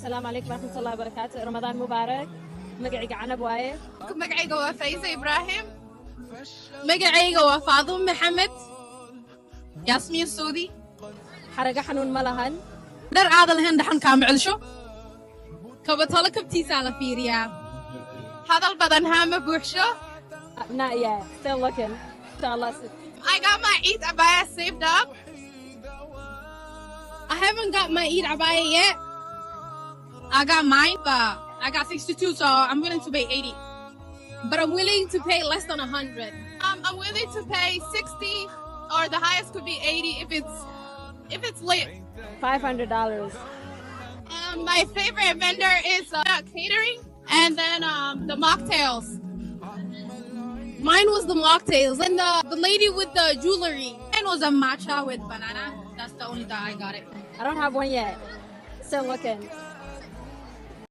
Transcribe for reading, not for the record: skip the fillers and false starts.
السلام عليكم ورحمة الله وبركاته. رمضان مبارك. مقعي عن أبواية. مقعي قوة فايزة إبراهيم. مقعي قوة فاضل محمد. ياسمين سودي. حرقة حنون ملهن. در عادل هند حن كامل شو. كبتولك بتيسالة فيريا. هذا البدن هام بوحشة. Not yet. Still looking. Inshallah. I got my Eid abaya saved up. I haven't got my Eid abaya yet. I got mine, but I got 62, so I'm willing to pay 80. But I'm willing to pay less than 100. I'm willing to pay 60, or the highest could be 80 if it's lit. $500. My favorite vendor is catering, and then the mocktails. Mine was the mocktails, and the lady with the jewelry. Mine was a matcha with banana. That's the only time I got it. I don't have one yet. Still looking.